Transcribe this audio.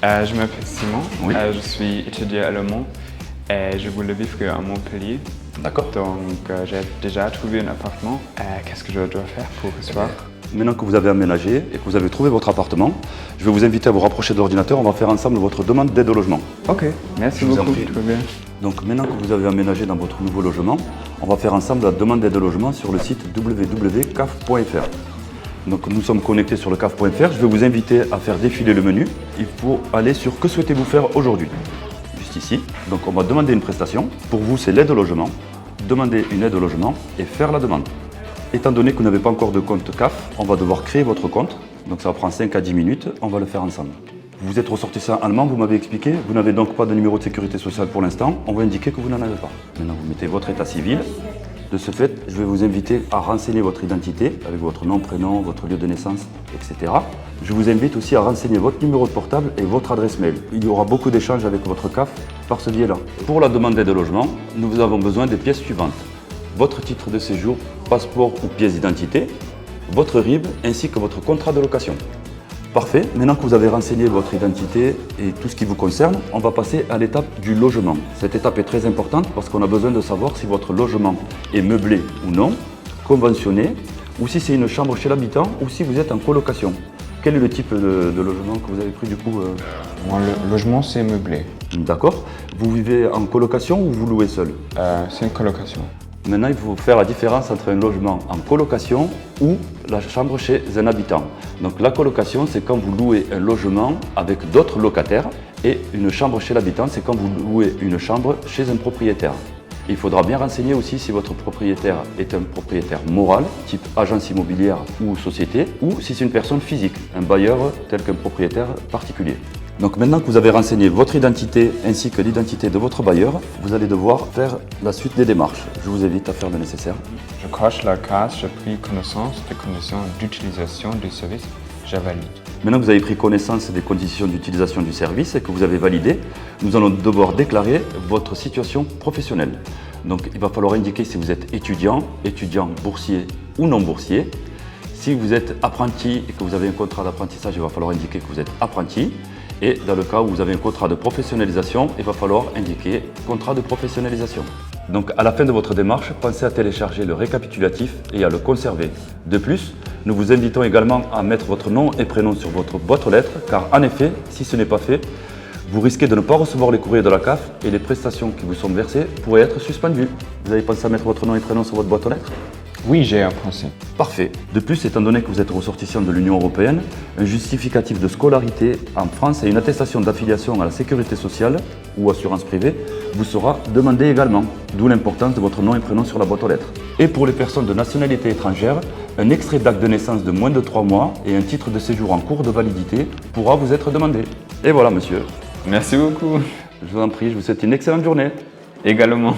Je m'appelle Simon, Oui. Je suis étudiant à Le Mans et je voulais vivre à Montpellier. D'accord. Donc j'ai déjà trouvé un appartement. Qu'est-ce que je dois faire pour recevoir? Maintenant que vous avez aménagé et que vous avez trouvé votre appartement, je vais vous inviter à vous rapprocher de l'ordinateur. On va faire ensemble votre demande d'aide au logement. Ok, merci Je vous en beaucoup, prie. tout va bien. Donc maintenant que vous avez aménagé dans votre nouveau logement, on va faire ensemble la demande d'aide au logement sur le site www.caf.fr. Donc nous sommes connectés sur le caf.fr. Je vais vous inviter à faire défiler le menu. Il faut aller sur que souhaitez-vous faire aujourd'hui. Juste ici. Donc on va demander une prestation. Pour vous, c'est l'aide au logement. Demander une aide au logement et faire la demande. Étant donné que vous n'avez pas encore de compte CAF, on va devoir créer votre compte. Donc ça va prendre 5 à 10 minutes. On va le faire ensemble. Vous êtes ressortissant allemand, vous m'avez expliqué. Vous n'avez donc pas de numéro de sécurité sociale pour l'instant. On va indiquer que vous n'en avez pas. Maintenant, vous mettez votre état civil. De ce fait, je vais vous inviter à renseigner votre identité avec votre nom, prénom, votre lieu de naissance, etc. Je vous invite aussi à renseigner votre numéro de portable et votre adresse mail. Il y aura beaucoup d'échanges avec votre CAF par ce biais-là. Pour la demande d'aide au logement, nous avons besoin des pièces suivantes. Votre titre de séjour, passeport ou pièce d'identité, votre RIB ainsi que votre contrat de location. Parfait, maintenant que vous avez renseigné votre identité et tout ce qui vous concerne, on va passer à l'étape du logement. Cette étape est très importante parce qu'on a besoin de savoir si votre logement est meublé ou non, conventionné, ou si c'est une chambre chez l'habitant ou si vous êtes en colocation. Quel est le type de logement que vous avez pris du coup Moi, le logement, c'est meublé. D'accord. Vous vivez en colocation ou vous louez seul? C'est une colocation. Maintenant, il faut faire la différence entre un logement en colocation ou la chambre chez un habitant. Donc la colocation, c'est quand vous louez un logement avec d'autres locataires et une chambre chez l'habitant, c'est quand vous louez une chambre chez un propriétaire. Il faudra bien renseigner aussi si votre propriétaire est un propriétaire moral, type agence immobilière ou société, ou si c'est une personne physique, un bailleur tel qu'un propriétaire particulier. Donc maintenant que vous avez renseigné votre identité ainsi que l'identité de votre bailleur, vous allez devoir faire la suite des démarches. Je vous invite à faire le nécessaire. Je coche la case, j'ai pris connaissance des conditions d'utilisation du service, je valide. Maintenant que vous avez pris connaissance des conditions d'utilisation du service et que vous avez validé, nous allons devoir déclarer votre situation professionnelle. Donc il va falloir indiquer si vous êtes étudiant, étudiant boursier ou non boursier. Si vous êtes apprenti et que vous avez un contrat d'apprentissage, il va falloir indiquer que vous êtes apprenti. Et dans le cas où vous avez un contrat de professionnalisation, il va falloir indiquer contrat de professionnalisation. Donc à la fin de votre démarche, pensez à télécharger le récapitulatif et à le conserver. De plus, nous vous invitons également à mettre votre nom et prénom sur votre boîte aux lettres, car en effet, si ce n'est pas fait, vous risquez de ne pas recevoir les courriers de la CAF et les prestations qui vous sont versées pourraient être suspendues. Vous avez pensé à mettre votre nom et prénom sur votre boîte aux lettres ? Oui, j'ai un pensé. Parfait. De plus, étant donné que vous êtes ressortissant de l'Union européenne, un justificatif de scolarité en France et une attestation d'affiliation à la sécurité sociale ou assurance privée vous sera demandé également, d'où l'importance de votre nom et prénom sur la boîte aux lettres. Et pour les personnes de nationalité étrangère, un extrait d'acte de naissance de moins de 3 mois et un titre de séjour en cours de validité pourra vous être demandé. Et voilà, monsieur. Merci beaucoup. Je vous en prie, je vous souhaite une excellente journée. Également.